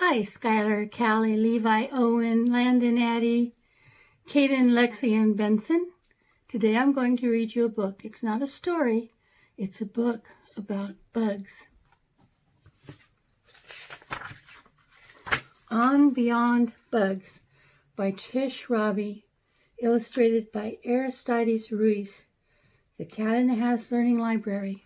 Hi, Skylar, Callie, Levi, Owen, Landon, Addie, Kaden, Lexi, and Benson. Today I'm going to read you a book. It's not a story, it's a book about bugs. On Beyond Bugs by Trish Robbie, illustrated by Aristides Ruiz, The Cat in the Hat's Learning Library.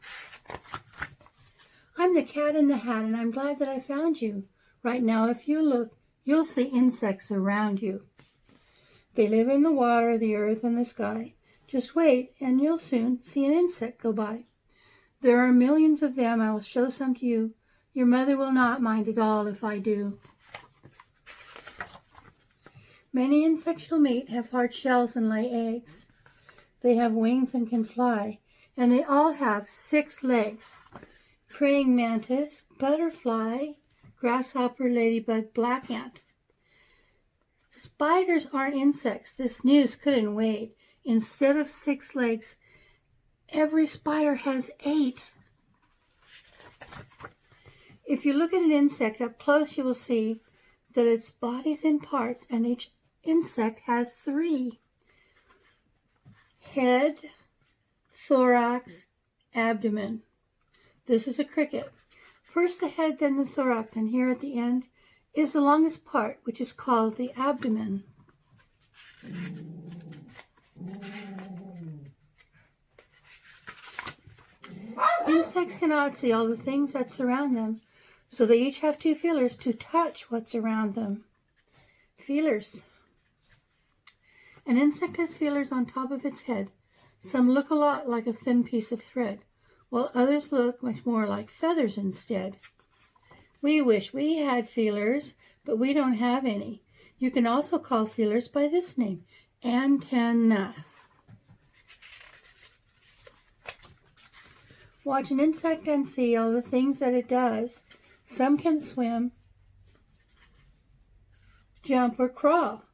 I'm the Cat in the Hat, and I'm glad that I found you. Right now, if you look, you'll see insects around you. They live in the water, the earth, and the sky. Just wait, and you'll soon see an insect go by. There are millions of them. I will show some to you. Your mother will not mind at all if I do. Many insects you'll meet have hard shells and lay eggs. They have wings and can fly, and they all have 6 legs. Praying mantis, butterfly, grasshopper, ladybug, black ant. Spiders aren't insects. This news couldn't wait. Instead of 6 legs, every spider has 8. If you look at an insect up close, you will see that its body's in parts, and each insect has 3. Head, thorax, abdomen. This is a cricket. First the head, then the thorax, and here at the end is the longest part, which is called the abdomen. Insects cannot see all the things that surround them, so they each have 2 feelers to touch what's around them. Feelers. An insect has feelers on top of its head. Some look a lot like a thin piece of thread, while others look much more like feathers instead. We wish we had feelers, but we don't have any. You can also call feelers by this name, antenna. Watch an insect and see all the things that it does. Some can swim, jump, or crawl.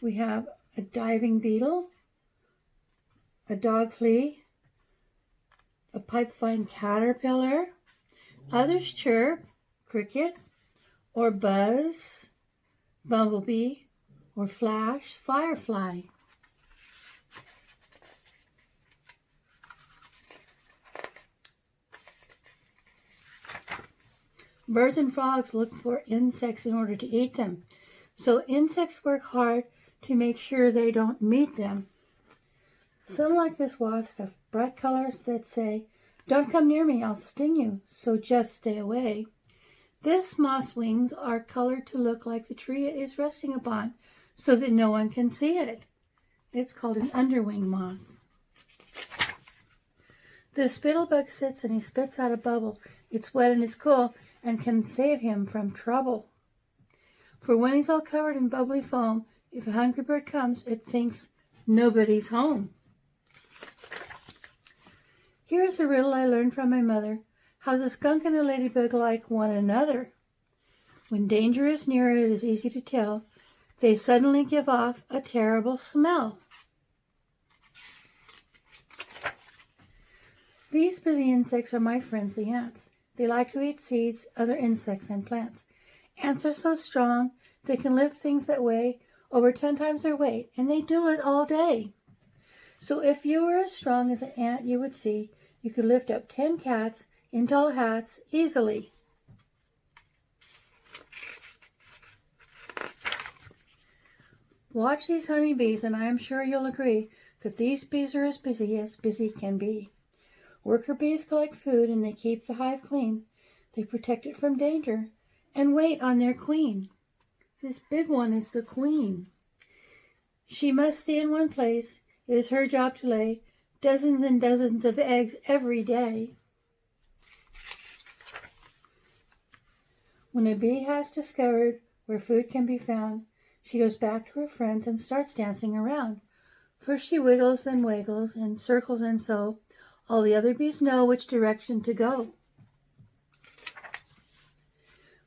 We have a diving beetle, a dog flea, a pipevine caterpillar. Others chirp, cricket, or buzz, bumblebee, or flash, firefly. Birds and frogs look for insects in order to eat them, so insects work hard to make sure they don't meet them. Some, like this wasp, have bright colors that say, "Don't come near me, I'll sting you, so just stay away." This moth's wings are colored to look like the tree it is resting upon, so that no one can see it. It's called an underwing moth. The spittlebug sits and he spits out a bubble. It's wet and it's cool and can save him from trouble. For when he's all covered in bubbly foam, if a hungry bird comes, it thinks nobody's home. Here's a riddle I learned from my mother. How's a skunk and a ladybug like one another? When danger is near, it is easy to tell. They suddenly give off a terrible smell. These busy insects are my friends, the ants. They like to eat seeds, other insects, and plants. Ants are so strong, they can lift things that weigh over 10 times their weight, and they do it all day. So if you were as strong as an ant, you would see you could lift up 10 cats in tall hats easily. Watch these honeybees, and I am sure you'll agree that these bees are as busy can be. Worker bees collect food and they keep the hive clean. They protect it from danger and wait on their queen. This big one is the queen. She must stay in one place. It is her job to lay dozens and dozens of eggs every day. When a bee has discovered where food can be found, she goes back to her friends and starts dancing around. First she wiggles, then waggles, and circles, and so all the other bees know which direction to go.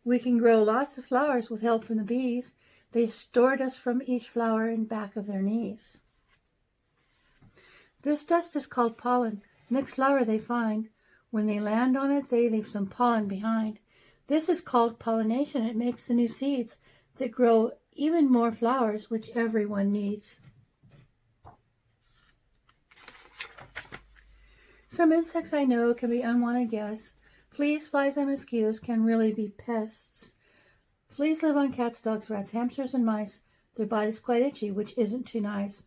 We can grow lots of flowers with help from the bees. They store dust from each flower in back of their knees. This dust is called pollen. Next flower they find. When they land on it, they leave some pollen behind. This is called pollination. It makes the new seeds that grow even more flowers, which everyone needs. Some insects I know can be unwanted guests. Fleas, flies, and mosquitoes can really be pests. Fleas live on cats, dogs, rats, hamsters, and mice. Their body's quite itchy, which isn't too nice.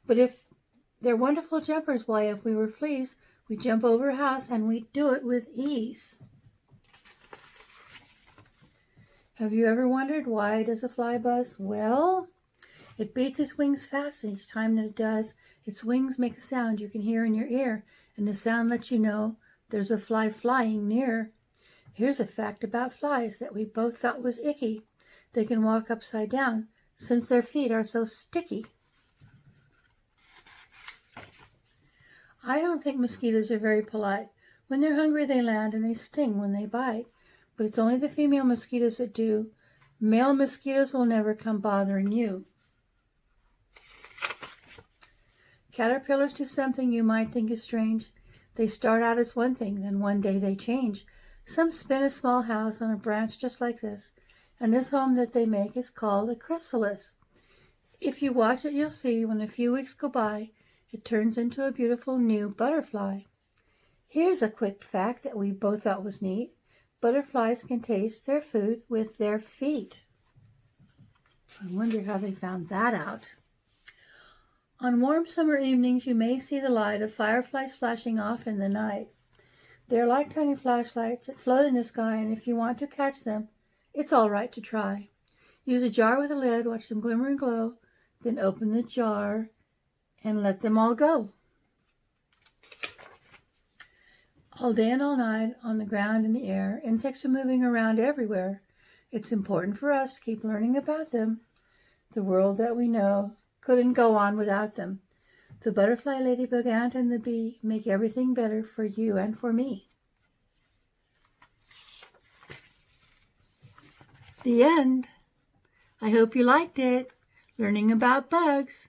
But if they're wonderful jumpers, why, if we were fleas, we'd jump over a house and we'd do it with ease. Have you ever wondered why does a fly buzz? Well, it beats its wings fast, and each time that it does, its wings make a sound you can hear in your ear, and the sound lets you know there's a fly flying near. Here's a fact about flies that we both thought was icky. They can walk upside down since their feet are so sticky. I don't think mosquitoes are very polite. When they're hungry, they land and they sting when they bite. But it's only the female mosquitoes that do. Male mosquitoes will never come bothering you. Caterpillars do something you might think is strange. They start out as one thing, then one day they change. Some spin a small house on a branch just like this, and this home that they make is called a chrysalis. If you watch it, you'll see when a few weeks go by, it turns into a beautiful new butterfly. Here's a quick fact that we both thought was neat. Butterflies can taste their food with their feet. I wonder how they found that out. On warm summer evenings, you may see the light of fireflies flashing off in the night. They're like tiny flashlights that float in the sky, and if you want to catch them, it's all right to try. Use a jar with a lid, watch them glimmer and glow, then open the jar and let them all go. All day and all night, on the ground, in the air, insects are moving around everywhere. It's important for us to keep learning about them. The world that we know couldn't go on without them. The butterfly, ladybug, ant, and the bee make everything better for you and for me. The end. I hope you liked it. Learning about bugs.